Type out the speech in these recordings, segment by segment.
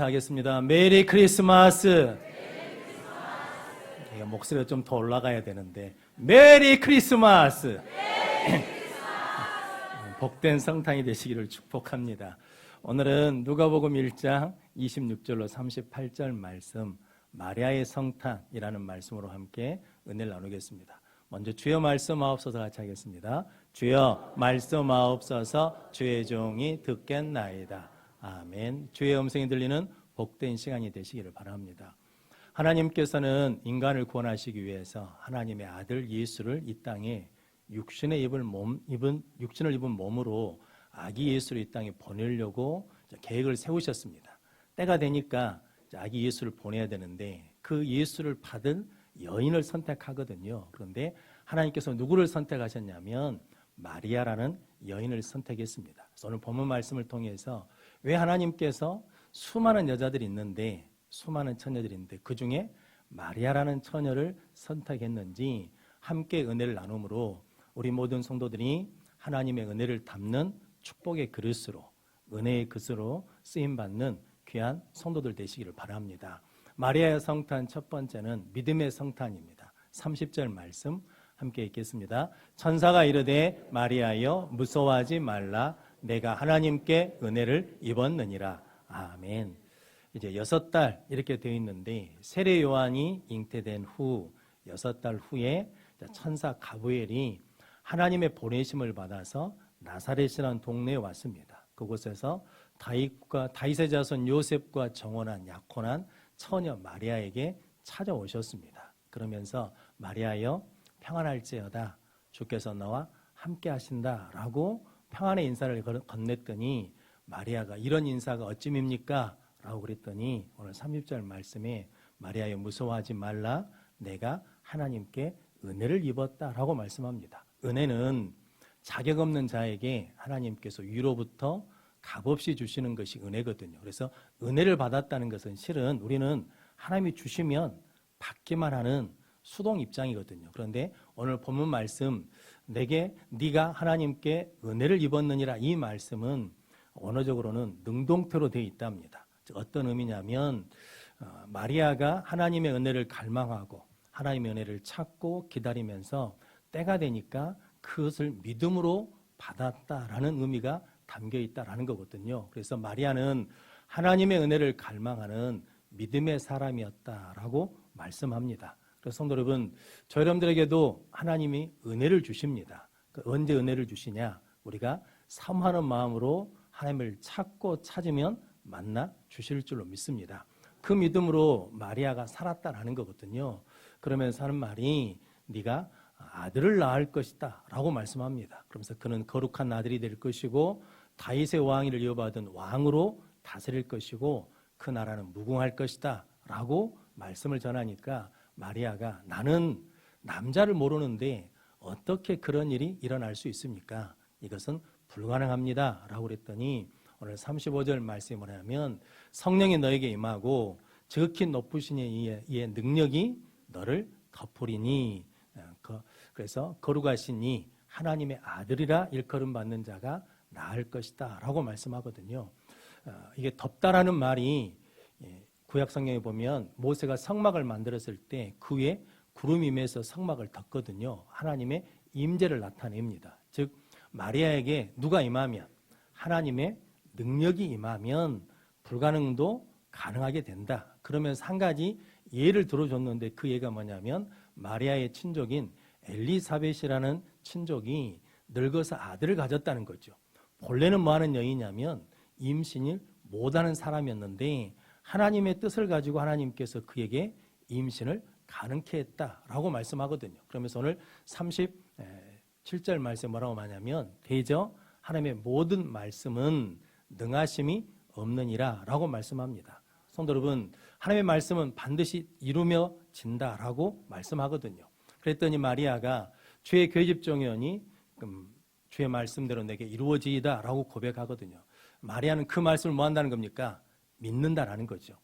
인사하겠습니다. 메리 크리스마스. 목소리가 좀 더 올라가야 되는데 메리 크리스마스. 복된 성탄이 되시기를 축복합니다. 오늘은 누가복음 1장 26절로 38절 말씀, 마리아의 성탄이라는 말씀으로 함께 은혜를 나누겠습니다. 먼저 주여 말씀하옵소서 같이 하겠습니다. 주여 말씀하옵소서, 주의 종이 듣겠나이다. 아멘. 주의 음성이 들리는 복된 시간이 되시기를 바랍니다. 하나님께서는 인간을 구원하시기 위해서 하나님의 아들 예수를 이 땅에 육신을 입은 몸으로 아기 예수를 이 땅에 보내려고 계획을 세우셨습니다. 때가 되니까 아기 예수를 보내야 되는데 그 예수를 받은 여인을 선택하거든요. 그런데 하나님께서 누구를 선택하셨냐면 마리아라는 여인을 선택했습니다. 그래서 오늘 본문 말씀을 통해서 왜 하나님께서 수많은 여자들이 있는데, 수많은 처녀들이 있는데 그 중에 마리아라는 처녀를 선택했는지 함께 은혜를 나눔으로 우리 모든 성도들이 하나님의 은혜를 담는 축복의 그릇으로, 은혜의 그릇으로 쓰임받는 귀한 성도들 되시기를 바랍니다. 마리아의 성탄 첫 번째는 믿음의 성탄입니다. 30절 말씀 함께 읽겠습니다. 천사가 이르되 마리아여 무서워하지 말라, 내가 하나님께 은혜를 입었느니라. 아멘. 이제 6달 이렇게 되어 있는데 세례 요한이 잉태된 후 6달 후에 천사 가브리엘이 하나님의 보내심을 받아서 나사렛이라는 동네에 왔습니다. 그곳에서 다윗의 자손 요셉과 정혼한 약혼한 처녀 마리아에게 찾아오셨습니다. 그러면서 마리아여 평안할지어다, 주께서 너와 함께 하신다라고 평안의 인사를 건넸더니 마리아가 이런 인사가 어찌입니까? 라고 그랬더니 오늘 30절 말씀에 마리아여 무서워하지 말라, 내가 하나님께 은혜를 입었다라고 말씀합니다. 은혜는 자격 없는 자에게 하나님께서 위로부터 값없이 주시는 것이 은혜거든요. 그래서 은혜를 받았다는 것은 실은 우리는 하나님이 주시면 받기만 하는 수동 입장이거든요. 그런데 오늘 본문 말씀 네가 하나님께 은혜를 입었느니라, 이 말씀은 언어적으로는 능동태로 되어 있답니다. 즉 어떤 의미냐면 마리아가 하나님의 은혜를 갈망하고 하나님의 은혜를 찾고 기다리면서 때가 되니까 그것을 믿음으로 받았다라는 의미가 담겨 있다라는 거거든요. 그래서 마리아는 하나님의 은혜를 갈망하는 믿음의 사람이었다라고 말씀합니다. 그래서 성도 여러분, 저 여러분들에게도 하나님이 은혜를 주십니다. 언제 은혜를 주시냐? 우리가 사모하는 마음으로 하나님을 찾고 찾으면 만나 주실 줄로 믿습니다. 그 믿음으로 마리아가 살았다라는 거거든요. 그러면서 하는 말이 네가 아들을 낳을 것이다 라고 말씀합니다. 그러면서 그는 거룩한 아들이 될 것이고 다윗의 왕위를 이어받은 왕으로 다스릴 것이고 그 나라는 무궁할 것이다 라고 말씀을 전하니까 마리아가 나는 남자를 모르는데 어떻게 그런 일이 일어날 수 있습니까? 이것은 불가능합니다 라고 그랬더니 오늘 35절 말씀이 뭐냐면 성령이 너에게 임하고 지극히 높으신 이의 능력이 너를 덮으리니, 그래서 거룩하시니 하나님의 아들이라 일컬음 받는 자가 나을 것이다 라고 말씀하거든요. 이게 덮다라는 말이 구약 성경에 보면 모세가 성막을 만들었을 때 그 위에 구름이 임해서 성막을 덮거든요. 하나님의 임재를 나타냅니다. 즉 마리아에게 누가 임하면, 하나님의 능력이 임하면 불가능도 가능하게 된다. 그러면서 한 가지 예를 들어줬는데 그 예가 뭐냐면 마리아의 친족인 엘리사벳이라는 친족이 늙어서 아들을 가졌다는 거죠. 본래는 뭐하는 여인이냐면 임신을 못하는 사람이었는데 하나님의 뜻을 가지고 하나님께서 그에게 임신을 가능케 했다라고 말씀하거든요. 그러면서 오늘 37절 말씀 뭐라고 하냐면 대저 하나님의 모든 말씀은 능하심이 없느니라 라고 말씀합니다. 성도 여러분, 하나님의 말씀은 반드시 이루어진다라고 말씀하거든요. 그랬더니 마리아가 주의 계집종이오니 주의 말씀대로 내게 이루어지이다 라고 고백하거든요. 마리아는 그 말씀을 뭐 한다는 겁니까? 믿는다라는 거죠.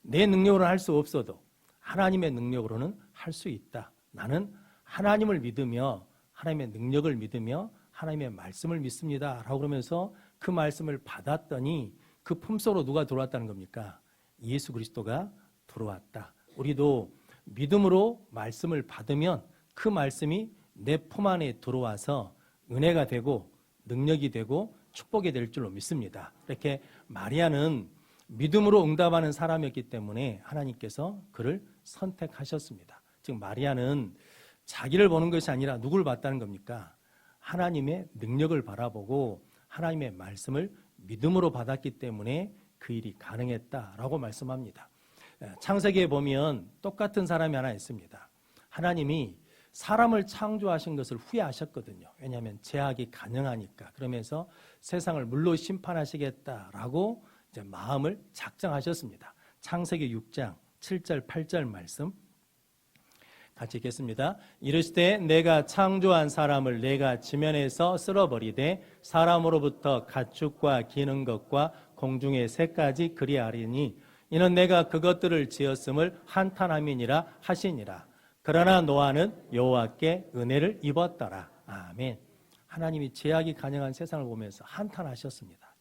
내 능력으로는 할 수 없어도 하나님의 능력으로는 할 수 있다. 나는 하나님을 믿으며 하나님의 능력을 믿으며 하나님의 말씀을 믿습니다 라고 그러면서 그 말씀을 받았더니 그 품속으로 누가 들어왔다는 겁니까? 예수 그리스도가 들어왔다. 우리도 믿음으로 말씀을 받으면 그 말씀이 내 품 안에 들어와서 은혜가 되고 능력이 되고 축복이 될 줄로 믿습니다. 이렇게 마리아는 믿음으로 응답하는 사람이었기 때문에 하나님께서 그를 선택하셨습니다. 즉 마리아는 자기를 보는 것이 아니라 누구를 봤다는 겁니까? 하나님의 능력을 바라보고 하나님의 말씀을 믿음으로 받았기 때문에 그 일이 가능했다라고 말씀합니다. 창세기에 보면 똑같은 사람이 하나 있습니다. 하나님이 사람을 창조하신 것을 후회하셨거든요. 왜냐하면 죄악이 가능하니까. 그러면서 세상을 물로 심판하시겠다라고 이제 마음을 작정하셨습니다. 창세기 6장 7절 8절 말씀 같이 읽겠습니다. 이르시되 내가 창조한 사람을 내가 지면에서 쓸어버리되 사람으로부터 가축과 기는 것과 공중의 새까지 그리하리니 이는 내가 그것들을 지었음을 한탄함이니라 하시니라. 그러나 노아는 여호와께 은혜를 입었더라. 아멘. 하나님이 죄악이 가능한 세상을 보면서 한탄하셨습니다.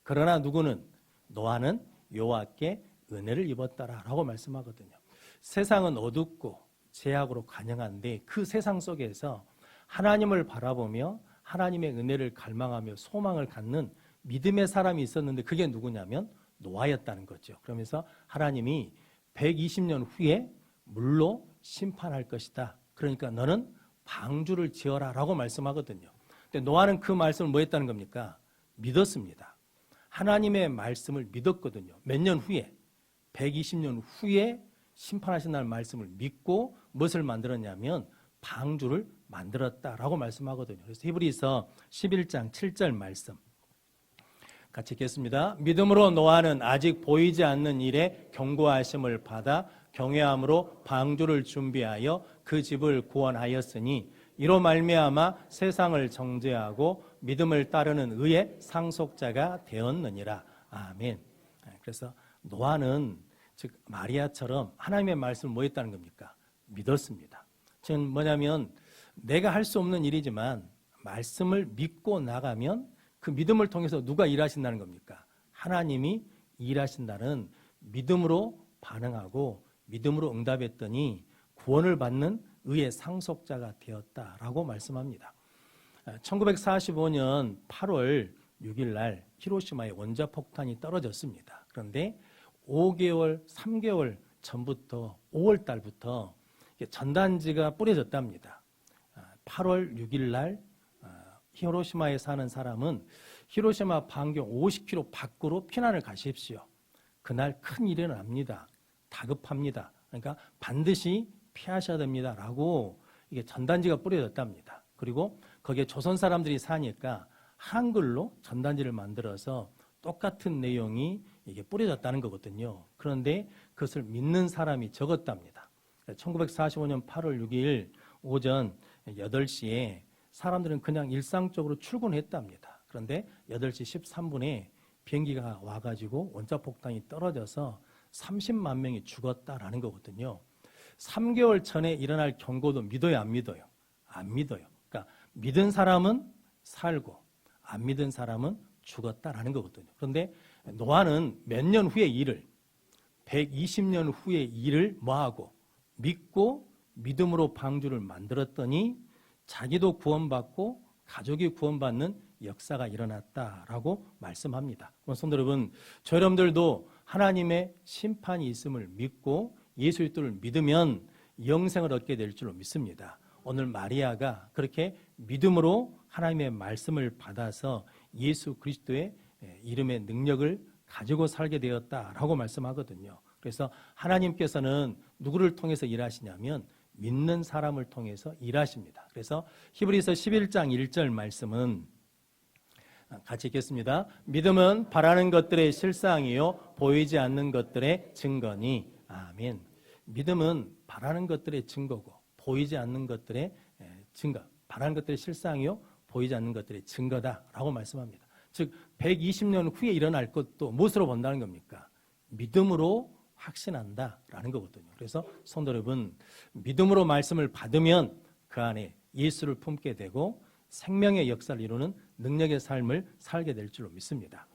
그러나 누구는 노아는 여호와께 은혜를 입었더라라고 말씀하거든요. 세상은 어둡고 죄악으로 관영한데 그 세상 속에서 하나님을 바라보며 하나님의 은혜를 갈망하며 소망을 갖는 믿음의 사람이 있었는데 그게 누구냐면 노아였다는 거죠. 그러면서 하나님이 120년 후에 물로 심판할 것이다. 그러니까 너는 방주를 지어라 라고 말씀하거든요. 근데 노아는 그 말씀을 뭐 했다는 겁니까? 믿었습니다. 하나님의 말씀을 믿었거든요. 몇 년 후에 120년 후에 심판하신다는 말씀을 믿고 무엇을 만들었냐면 방주를 만들었다라고 말씀하거든요. 그래서 히브리서 11장 7절 말씀 같이 읽겠습니다. 믿음으로 노아는 아직 보이지 않는 일에 경고하심을 받아 경외함으로 방주를 준비하여 그 집을 구원하였으니 이로 말미암아 세상을 정죄하고 믿음을 따르는 의의 상속자가 되었느니라. 아멘. 그래서 노아는 즉 마리아처럼 하나님의 말씀을 뭐 했다는 겁니까? 믿었습니다. 즉 뭐냐면 내가 할 수 없는 일이지만 말씀을 믿고 나가면 그 믿음을 통해서 누가 일하신다는 겁니까? 하나님이 일하신다는 믿음으로 반응하고 믿음으로 응답했더니 구원을 받는 의의 상속자가 되었다라고 말씀합니다. 1945년 8월 6일 날 히로시마에 원자폭탄이 떨어졌습니다. 그런데 5개월, 3개월 전부터 5월 달부터 전단지가 뿌려졌답니다. 8월 6일 날 히로시마에 사는 사람은 히로시마 반경 50km 밖으로 피난을 가십시오. 그날 큰 일이 납니다. 다급합니다. 그러니까 반드시 피하셔야 됩니다. 라고 이게 전단지가 뿌려졌답니다. 그리고 거기에 조선 사람들이 사니까 한글로 전단지를 만들어서 똑같은 내용이 이게 뿌려졌다는 거거든요. 그런데 그것을 믿는 사람이 적었답니다. 1945년 8월 6일 오전 8시에 사람들은 그냥 일상적으로 출근했답니다. 그런데 8시 13분에 비행기가 와가지고 원자폭탄이 떨어져서 30만 명이 죽었다라는 거거든요. 3개월 전에 일어날 경고도 믿어요, 안 믿어요? 안 믿어요. 그러니까 믿은 사람은 살고 안 믿은 사람은 죽었다라는 거거든요. 그런데 노아는 몇 년 후의 일을 120년 후의 일을 뭐하고 믿고 믿음으로 방주를 만들었더니 자기도 구원받고 가족이 구원받는 역사가 일어났다라고 말씀합니다. 성도 여러분, 저 여러분들도 하나님의 심판이 있음을 믿고 예수 그리스도를 믿으면 영생을 얻게 될 줄로 믿습니다. 오늘 마리아가 그렇게 믿음으로 하나님의 말씀을 받아서 예수 그리스도의 이름의 능력을 가지고 살게 되었다라고 말씀하거든요. 그래서 하나님께서는 누구를 통해서 일하시냐면 믿는 사람을 통해서 일하십니다. 그래서 히브리서 11장 1절 말씀은 같이 읽겠습니다. 믿음은 바라는 것들의 실상이요 보이지 않는 것들의 증거니. 아멘. 믿음은 바라는 것들의 증거고 보이지 않는 것들의 증거. 바라는 것들의 실상이요 보이지 않는 것들의 증거다라고 말씀합니다. 즉 120년 후에 일어날 것도 무엇으로 본다는 겁니까? 믿음으로 확신한다라는 거거든요. 그래서 성도 여러분, 믿음으로 말씀을 받으면 그 안에 예수를 품게 되고 생명의 역사를 이루는 능력의 삶을 살게 될 줄로 믿습니다.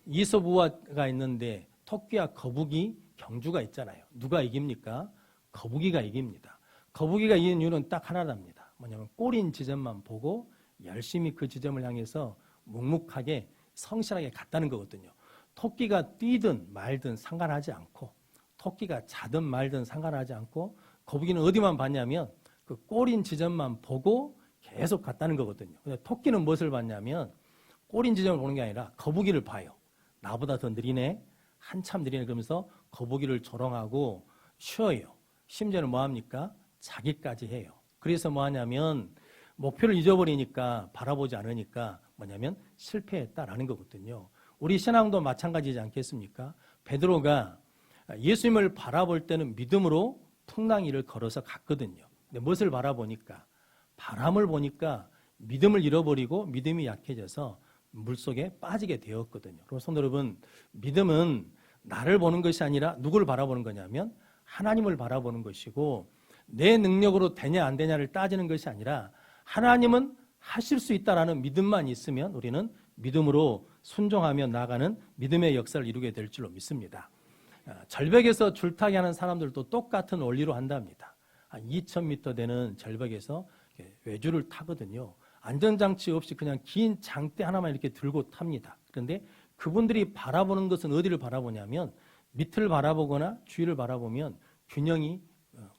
이솝 우화가 있는데 토끼와 거북이 경주가 있잖아요. 누가 이깁니까? 거북이가 이깁니다. 거북이가 이긴 이유는 딱 하나랍니다. 뭐냐면 꼬린 지점만 보고 열심히 그 지점을 향해서 묵묵하게 성실하게 갔다는 거거든요. 토끼가 뛰든 말든 상관하지 않고, 토끼가 자든 말든 상관하지 않고, 거북이는 어디만 봤냐면 그 꼬린 지점만 보고 계속 갔다는 거거든요. 근데 토끼는 무엇을 봤냐면 꼬린 지점을 보는 게 아니라 거북이를 봐요. 나보다 더 느리네, 한참 느리네, 그러면서 거북이를 조롱하고 쉬어요. 심지어는 뭐합니까? 자기까지 해요. 그래서 뭐하냐면 목표를 잊어버리니까, 바라보지 않으니까 뭐냐면 실패했다라는 거거든요. 우리 신앙도 마찬가지지 않겠습니까? 베드로가 예수님을 바라볼 때는 믿음으로 풍랑이를 걸어서 갔거든요. 근데 무엇을 바라보니까? 바람을 보니까 믿음을 잃어버리고 믿음이 약해져서 물속에 빠지게 되었거든요. 그럼 성도 여러분, 믿음은 나를 보는 것이 아니라 누구를 바라보는 거냐면 하나님을 바라보는 것이고, 내 능력으로 되냐 안 되냐를 따지는 것이 아니라 하나님은 하실 수 있다라는 믿음만 있으면 우리는 믿음으로 순종하며 나가는 믿음의 역사를 이루게 될 줄로 믿습니다. 절벽에서 줄타기 하는 사람들도 똑같은 원리로 한답니다. 한 2,000m 되는 절벽에서 외줄을 타거든요. 안전장치 없이 그냥 긴 장대 하나만 이렇게 들고 탑니다. 그런데 그분들이 바라보는 것은 어디를 바라보냐면 밑을 바라보거나 주위를 바라보면 균형이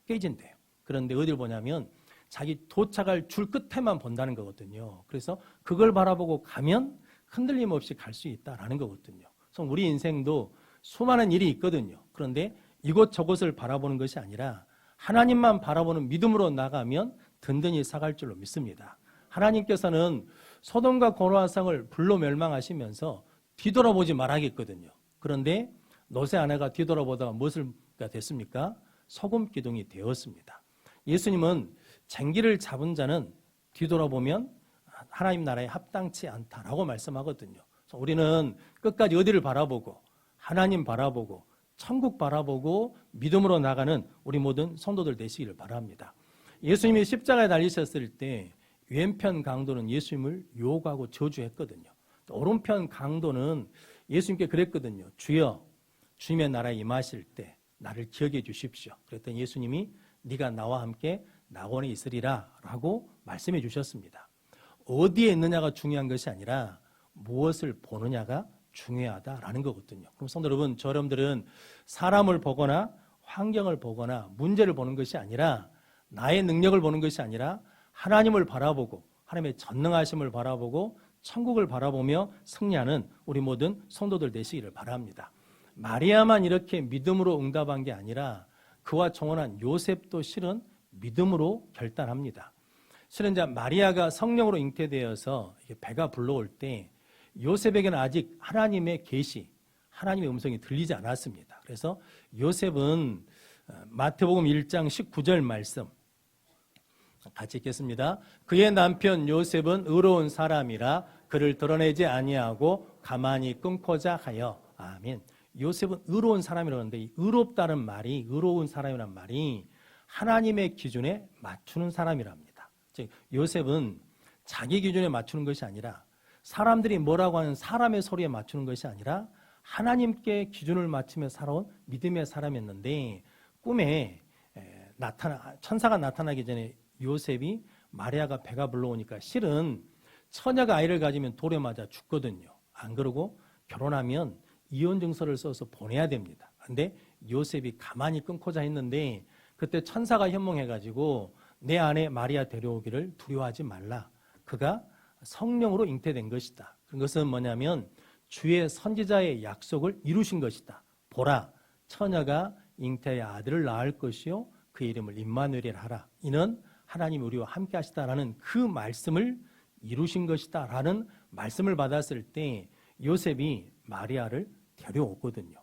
깨진대요. 그런데 어디를 보냐면 자기 도착할 줄 끝에만 본다는 거거든요. 그래서 그걸 바라보고 가면 흔들림 없이 갈 수 있다라는 거거든요. 그래서 우리 인생도 수많은 일이 있거든요. 그런데 이곳저곳을 바라보는 것이 아니라 하나님만 바라보는 믿음으로 나가면 든든히 사갈 줄로 믿습니다. 하나님께서는 소돔과 고모라성을 불로 멸망하시면서 뒤돌아보지 말하겠거든요. 그런데 롯의 아내가 뒤돌아보다가 무엇을 됐습니까? 소금 기둥이 되었습니다. 예수님은 쟁기를 잡은 자는 뒤돌아보면 하나님 나라에 합당치 않다라고 말씀하거든요. 그래서 우리는 끝까지 어디를 바라보고, 하나님 바라보고 천국 바라보고 믿음으로 나가는 우리 모든 성도들 되시기를 바랍니다. 예수님이 십자가에 달리셨을 때 왼편 강도는 예수님을 유혹하고 저주했거든요. 오른편 강도는 예수님께 그랬거든요. 주여, 주님의 나라에 임하실 때 나를 기억해 주십시오. 그랬더니 예수님이 네가 나와 함께 낙원에 있으리라 라고 말씀해 주셨습니다. 어디에 있느냐가 중요한 것이 아니라 무엇을 보느냐가 중요하다라는 거거든요. 그럼 성도 여러분, 저 여러분들은 사람을 보거나 환경을 보거나 문제를 보는 것이 아니라, 나의 능력을 보는 것이 아니라 하나님을 바라보고 하나님의 전능하심을 바라보고 천국을 바라보며 승리하는 우리 모든 성도들 되시기를 바랍니다. 마리아만 이렇게 믿음으로 응답한 게 아니라 그와 정혼한 요셉도 실은 믿음으로 결단합니다. 실은 이제 마리아가 성령으로 잉태되어서 배가 불러올 때 요셉에게는 아직 하나님의 계시, 하나님의 음성이 들리지 않았습니다. 그래서 요셉은 마태복음 1장 19절 말씀 같이 읽겠습니다. 그의 남편 요셉은 의로운 사람이라 그를 드러내지 아니하고 가만히 끊고자 하여. 아멘. 요셉은 의로운 사람이라는데, 이 의롭다는 말이, 의로운 사람이라는 말이 하나님의 기준에 맞추는 사람이랍니다. 즉 요셉은 자기 기준에 맞추는 것이 아니라, 사람들이 뭐라고 하는 사람의 소리에 맞추는 것이 아니라 하나님께 기준을 맞추며 살아온 믿음의 사람이었는데, 꿈에 천사가 나타나기 전에 요셉이 마리아가 배가 불러오니까 실은 처녀가 아이를 가지면 돌에 맞아 죽거든요. 안 그러고 결혼하면 이혼 증서를 써서 보내야 됩니다. 근데 요셉이 가만히 끊고자 했는데 그때 천사가 현몽해가지고 내 아내 마리아 데려오기를 두려워하지 말라. 그가 성령으로 잉태된 것이다. 그것은 뭐냐면 주의 선지자의 약속을 이루신 것이다. 보라, 처녀가 잉태의 아들을 낳을 것이요 그 이름을 임마누엘이라 하라. 이는 하나님이 우리와 함께 하시다라는 그 말씀을 이루신 것이다라는 말씀을 받았을 때 요셉이 마리아를 데려오거든요.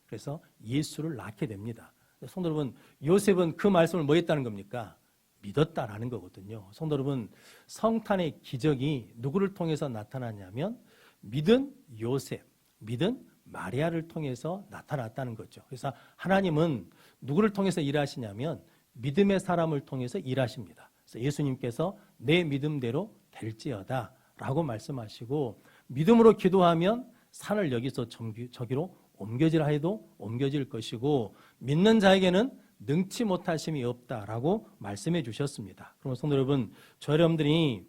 그래서 예수를 낳게 됩니다. 성도 여러분, 요셉은 그 말씀을 뭐 했다는 겁니까? 믿었다라는 거거든요. 성도 여러분, 성탄의 기적이 누구를 통해서 나타났냐면 믿은 요셉, 믿은 마리아를 통해서 나타났다는 거죠. 그래서 하나님은 누구를 통해서 일하시냐면 믿음의 사람을 통해서 일하십니다. 그래서 예수님께서 내 믿음대로 될지어다 라고 말씀하시고, 믿음으로 기도하면 산을 여기서 저기로 옮겨지라 해도 옮겨질 것이고 믿는 자에게는 능치 못하심이 없다라고 말씀해 주셨습니다. 그럼 성도 여러분, 저 여러분들이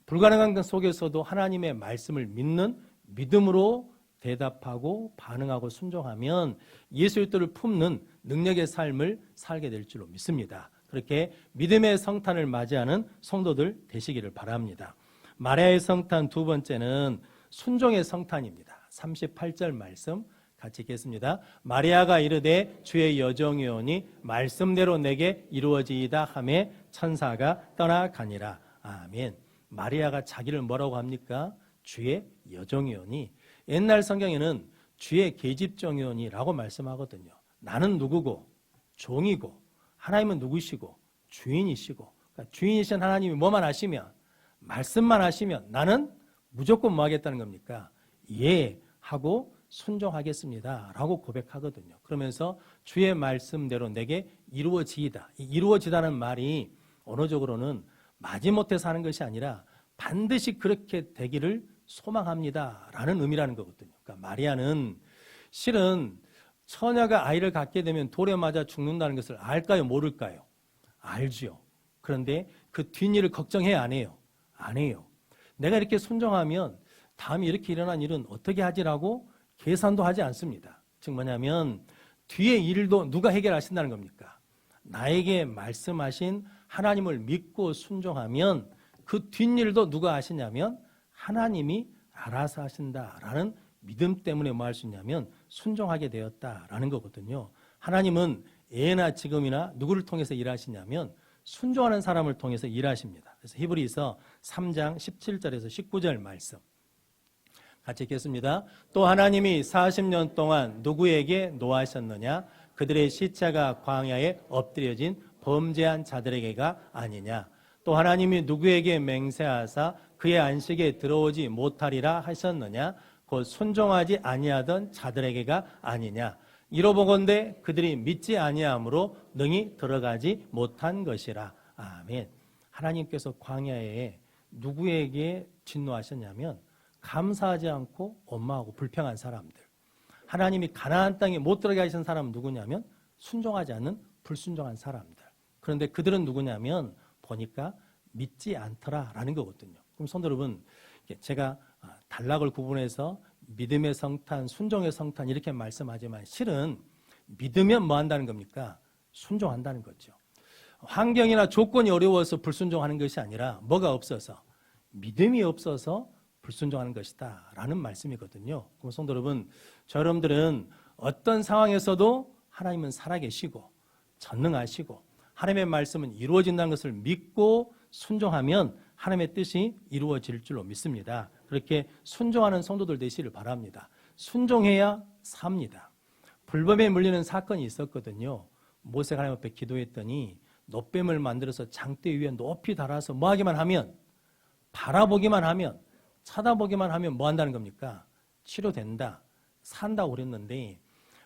불가능한 것 속에서도 하나님의 말씀을 믿는 믿음으로 대답하고 반응하고 순종하면 예수 그리스도를 품는 능력의 삶을 살게 될 줄로 믿습니다. 그렇게 믿음의 성탄을 맞이하는 성도들 되시기를 바랍니다. 마리아의 성탄 두 번째는 순종의 성탄입니다. 38절 말씀 같이 읽겠습니다. 마리아가 이르되 주의 여종이 오니 말씀대로 내게 이루어지이다 하매 천사가 떠나가니라. 아멘. 마리아가 자기를 뭐라고 합니까? 주의 여종이 오니. 옛날 성경에는 주의 계집종이 오니라고 말씀하거든요. 나는 누구고 종이고 하나님은 누구시고 주인이시고, 그러니까 주인이신 하나님이 뭐만 하시면, 말씀만 하시면 나는 무조건 뭐 하겠다는 겁니까? 예 하고 순종하겠습니다 라고 고백하거든요. 그러면서 주의 말씀대로 내게 이루어지이다. 이 이루어지다는 말이 언어적으로는 마지못해서 하는 것이 아니라 반드시 그렇게 되기를 소망합니다 라는 의미라는 거거든요. 그러니까 마리아는 실은 처녀가 아이를 갖게 되면 돌에 맞아 죽는다는 것을 알까요? 모를까요? 알지요. 그런데 그 뒷일을 걱정해야 안 해요? 안 해요. 내가 이렇게 순종하면 다음에 이렇게 일어난 일은 어떻게 하지라고 계산도 하지 않습니다. 즉 뭐냐면 뒤에 일도 누가 해결하신다는 겁니까? 나에게 말씀하신 하나님을 믿고 순종하면 그 뒷일도 누가 하시냐면 하나님이 알아서 하신다라는 믿음 때문에 뭐 할 수 있냐면 순종하게 되었다라는 거거든요. 하나님은 예나 지금이나 누구를 통해서 일하시냐면 순종하는 사람을 통해서 일하십니다. 그래서 히브리서 3장 17절에서 19절 말씀 같이 읽겠습니다. 또 하나님이 40년 동안 누구에게 노하셨느냐? 그들의 시체가 광야에 엎드려진 범죄한 자들에게가 아니냐? 또 하나님이 누구에게 맹세하사 그의 안식에 들어오지 못하리라 하셨느냐? 곧 순종하지 아니하던 자들에게가 아니냐? 이로보건대 그들이 믿지 아니함으로 능히 들어가지 못한 것이라. 아멘. 하나님께서 광야에 누구에게 진노하셨냐면 감사하지 않고 엄마하고 불평한 사람들. 하나님이 가나안 땅에 못 들어가게 하신 사람은 누구냐면 순종하지 않는 불순종한 사람들. 그런데 그들은 누구냐면 보니까 믿지 않더라라는 거거든요. 그럼 성도 여러분, 제가 단락을 구분해서 믿음의 성탄, 순종의 성탄 이렇게 말씀하지만 실은 믿으면 뭐 한다는 겁니까? 순종한다는 거죠. 환경이나 조건이 어려워서 불순종하는 것이 아니라 뭐가 없어서? 믿음이 없어서 불순종하는 것이다 라는 말씀이거든요. 그럼 성도 여러분, 저 여러분들은 어떤 상황에서도 하나님은 살아계시고 전능하시고 하나님의 말씀은 이루어진다는 것을 믿고 순종하면 하나님의 뜻이 이루어질 줄로 믿습니다. 그렇게 순종하는 성도들 되시기를 바랍니다. 순종해야 삽니다. 불법에 물리는 사건이 있었거든요. 모세가 하나님 앞에 기도했더니 놋뱀을 만들어서 장대 위에 높이 달아서 뭐 하기만 하면, 바라보기만 하면, 쳐다보기만 하면 뭐 한다는 겁니까? 치료된다, 산다고 그랬는데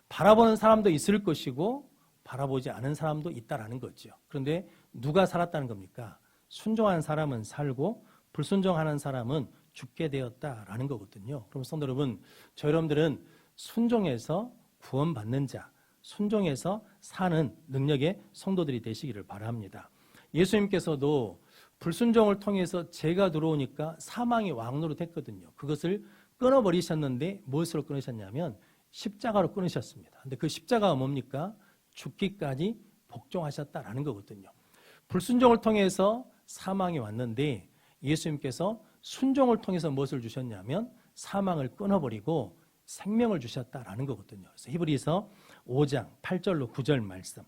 바라보는 사람도 있을 것이고 바라보지 않은 사람도 있다라는 거죠. 그런데 누가 살았다는 겁니까? 순종하는 사람은 살고 불순종하는 사람은 죽게 되었다라는 거거든요. 그럼 성도 여러분, 저 여러분들은 순종해서 구원받는 자, 순종해서 사는 능력의 성도들이 되시기를 바랍니다. 예수님께서도 불순종을 통해서 죄가 들어오니까 사망이 왕노릇했거든요. 그것을 끊어버리셨는데 무엇으로 끊으셨냐면 십자가로 끊으셨습니다. 근데 그 십자가가 뭡니까? 죽기까지 복종하셨다라는 거거든요. 불순종을 통해서 사망이 왔는데 예수님께서 순종을 통해서 무엇을 주셨냐면 사망을 끊어버리고 생명을 주셨다라는 거거든요. 그래서 히브리서 5장 8절로 9절 말씀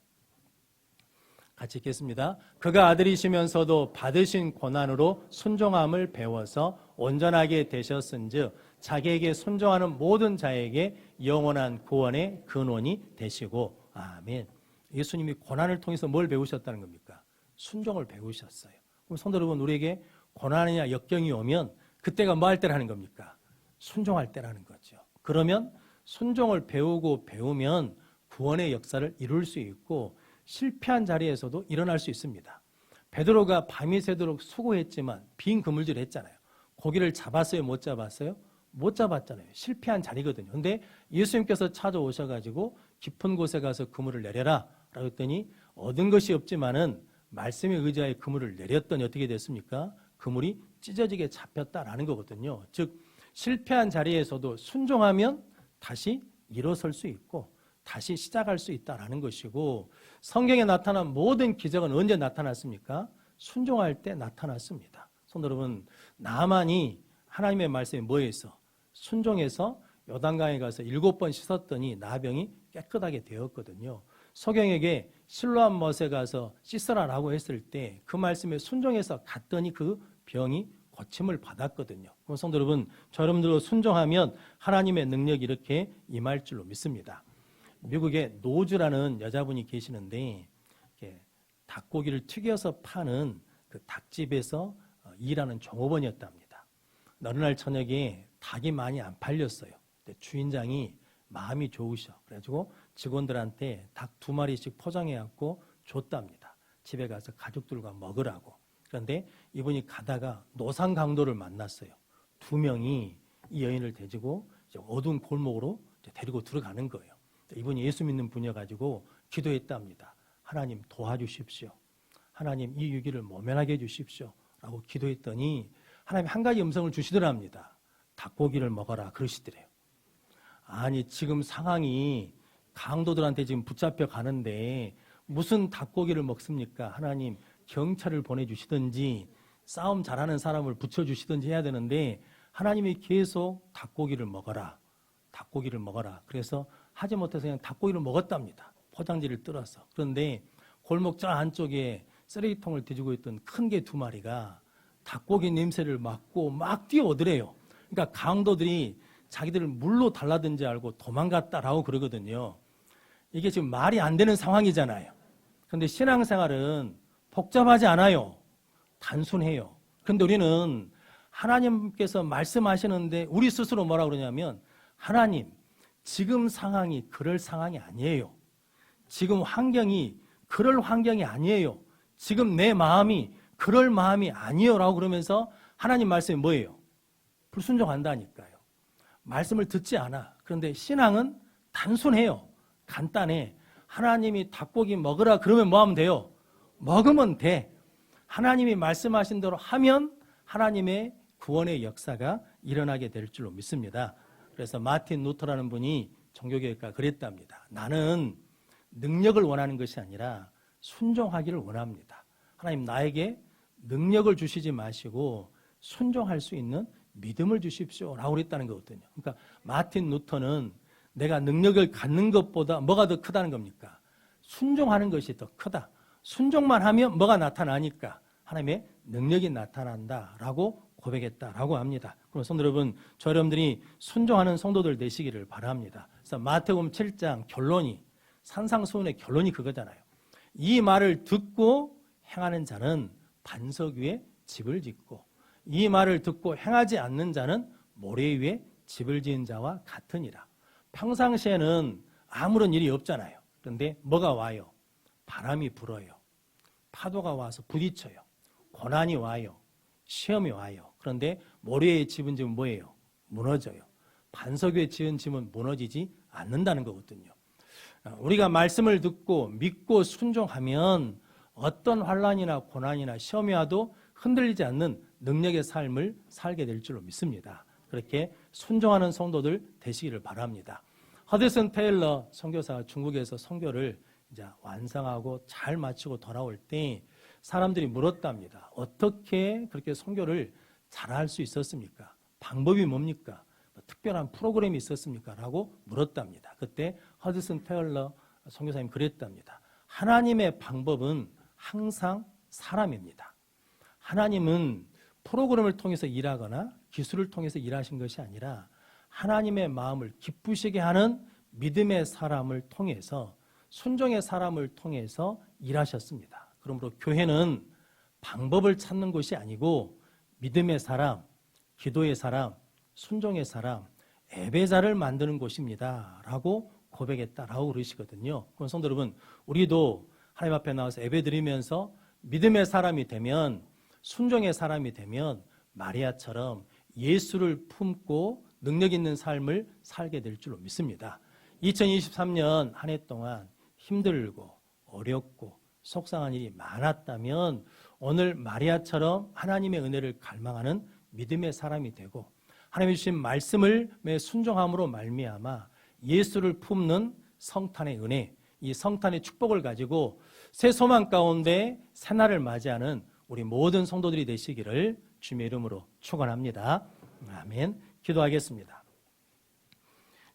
같이 읽겠습니다. 그가 아들이시면서도 받으신 고난으로 순종함을 배워서 온전하게 되셨은즉 자기에게 순종하는 모든 자에게 영원한 구원의 근원이 되시고. 아멘. 예수님이 고난을 통해서 뭘 배우셨다는 겁니까? 순종을 배우셨어요. 그럼 성도 여러분, 우리에게 고난이나 역경이 오면 그때가 뭐 할 때라는 겁니까? 순종할 때라는 거죠. 그러면 순종을 배우고 배우면 구원의 역사를 이룰 수 있고 실패한 자리에서도 일어날 수 있습니다. 베드로가 밤이 새도록 수고했지만 빈 그물질을 했잖아요. 고기를 잡았어요? 못 잡았어요? 못 잡았잖아요. 실패한 자리거든요. 근데 예수님께서 찾아오셔가지고 깊은 곳에 가서 그물을 내려라 라고 했더니 얻은 것이 없지만은 말씀에 의지하여 그물을 내렸더니 어떻게 됐습니까? 그물이 찢어지게 잡혔다라는 거거든요. 즉 실패한 자리에서도 순종하면 다시 일어설 수 있고 다시 시작할 수 있다라는 것이고, 성경에 나타난 모든 기적은 언제 나타났습니까? 순종할 때 나타났습니다. 성도 여러분, 나만이 하나님의 말씀에 뭐해서 순종해서 요단강에 가서 7번 씻었더니 나병이 깨끗하게 되었거든요. 소경에게 실로암 못에 가서 씻으라라고 했을 때 그 말씀에 순종해서 갔더니 그 병이 고침을 받았거든요. 그럼 성도 여러분, 저 여러분들도 순종하면 하나님의 능력이 이렇게 임할 줄로 믿습니다. 미국에 노즈라는 여자분이 계시는데 닭고기를 튀겨서 파는 그 닭집에서 일하는 종업원이었답니다. 어느 날 저녁에 닭이 많이 안 팔렸어요. 근데 주인장이 마음이 좋으셔. 그래가지고 직원들한테 닭 2마리씩 포장해갖고 줬답니다. 집에 가서 가족들과 먹으라고. 그런데 이분이 가다가 노상강도를 만났어요. 2명이 이 여인을 데리고 어두운 골목으로 데리고 들어가는 거예요. 이분이 예수 믿는 분이어가지고 기도했답니다. 하나님 도와주십시오. 하나님 이 위기를 모면하게 해주십시오. 라고 기도했더니 하나님 한 가지 음성을 주시더랍니다. 닭고기를 먹어라 그러시더래요. 아니 지금 상황이 강도들한테 지금 붙잡혀 가는데 무슨 닭고기를 먹습니까? 하나님 경찰을 보내주시든지 싸움 잘하는 사람을 붙여주시든지 해야 되는데 하나님이 계속 닭고기를 먹어라. 닭고기를 먹어라. 그래서 하지 못해서 그냥 닭고기를 먹었답니다. 포장지를 뜯어서. 그런데 골목 저 안쪽에 쓰레기통을 뒤지고 있던 큰 개 2마리가 닭고기 냄새를 맡고 막 뛰어오더래요. 그러니까 강도들이 자기들을 물로 달라든지 알고 도망갔다라고 그러거든요. 이게 지금 말이 안 되는 상황이잖아요. 그런데 신앙생활은 복잡하지 않아요. 단순해요. 그런데 우리는 하나님께서 말씀하시는데 우리 스스로 뭐라 그러냐면 하나님 지금 상황이 그럴 상황이 아니에요. 지금 환경이 그럴 환경이 아니에요. 지금 내 마음이 그럴 마음이 아니에요 라고 그러면서 하나님 말씀이 뭐예요? 불순종한다니까요. 말씀을 듣지 않아. 그런데 신앙은 단순해요. 간단해. 하나님이 닭고기 먹으라 그러면 뭐 하면 돼요? 먹으면 돼. 하나님이 말씀하신 대로 하면 하나님의 구원의 역사가 일어나게 될 줄로 믿습니다. 그래서 마틴 루터라는 분이 종교개혁가 그랬답니다. 나는 능력을 원하는 것이 아니라 순종하기를 원합니다. 하나님 나에게 능력을 주시지 마시고 순종할 수 있는 믿음을 주십시오 라고 그랬다는 거거든요. 그러니까 마틴 루터는 내가 능력을 갖는 것보다 뭐가 더 크다는 겁니까? 순종하는 것이 더 크다. 순종만 하면 뭐가 나타나니까 하나님의 능력이 나타난다라고 고백했다라고 합니다. 그럼 성도 여러분, 저 여러분들이 순종하는 성도들 되시기를 바랍니다. 그래서 마태복음 7장 결론이 산상수훈의 결론이 그거잖아요. 이 말을 듣고 행하는 자는 반석 위에 집을 짓고 이 말을 듣고 행하지 않는 자는 모래 위에 집을 지은 자와 같으니라. 평상시에는 아무런 일이 없잖아요. 그런데 뭐가 와요? 바람이 불어요. 파도가 와서 부딪혀요. 고난이 와요. 시험이 와요. 그런데 모래 위에 집은 집은 뭐예요? 무너져요. 반석 위에 지은 집은 무너지지 않는다는 거거든요. 우리가 말씀을 듣고 믿고 순종하면 어떤 환난이나 고난이나 시험이 와도 흔들리지 않는 능력의 삶을 살게 될 줄로 믿습니다. 그렇게 순종하는 성도들 되시기를 바랍니다. 허드슨 테일러 선교사가 중국에서 선교를 이제 완성하고 잘 마치고 돌아올 때 사람들이 물었답니다. 어떻게 그렇게 선교를 잘할 수 있었습니까? 방법이 뭡니까? 특별한 프로그램이 있었습니까? 라고 물었답니다. 그때 허드슨 테일러 선교사님 그랬답니다. 하나님의 방법은 항상 사람입니다. 하나님은 프로그램을 통해서 일하거나 기술을 통해서 일하신 것이 아니라 하나님의 마음을 기쁘시게 하는 믿음의 사람을 통해서 순종의 사람을 통해서 일하셨습니다. 그러므로 교회는 방법을 찾는 것이 아니고 믿음의 사람, 기도의 사람, 순종의 사람, 예배자를 만드는 곳입니다 라고 고백했다라고 그러시거든요. 그럼 성도 여러분, 우리도 하나님 앞에 나와서 예배 드리면서 믿음의 사람이 되면, 순종의 사람이 되면 마리아처럼 예수를 품고 능력 있는 삶을 살게 될 줄로 믿습니다. 2023년 한 해 동안 힘들고 어렵고 속상한 일이 많았다면 오늘 마리아처럼 하나님의 은혜를 갈망하는 믿음의 사람이 되고 하나님이 주신 말씀을 순종함으로 말미암아 예수를 품는 성탄의 은혜, 이 성탄의 축복을 가지고 새 소망 가운데 새날을 맞이하는 우리 모든 성도들이 되시기를 주님의 이름으로 축원합니다. 아멘. 기도하겠습니다.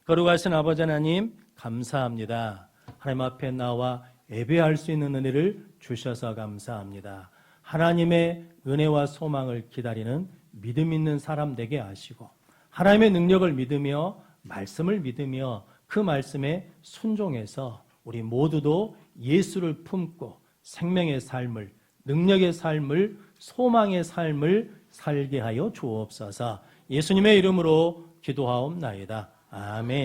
거룩하신 아버지 하나님 감사합니다. 하나님 앞에 나와 예배할 수 있는 은혜를 주셔서 감사합니다. 하나님의 은혜와 소망을 기다리는 믿음 있는 사람 되게 하시고 하나님의 능력을 믿으며 말씀을 믿으며 그 말씀에 순종해서 우리 모두도 예수를 품고 생명의 삶을, 능력의 삶을, 소망의 삶을 살게 하여 주옵소서. 예수님의 이름으로 기도하옵나이다. 아멘.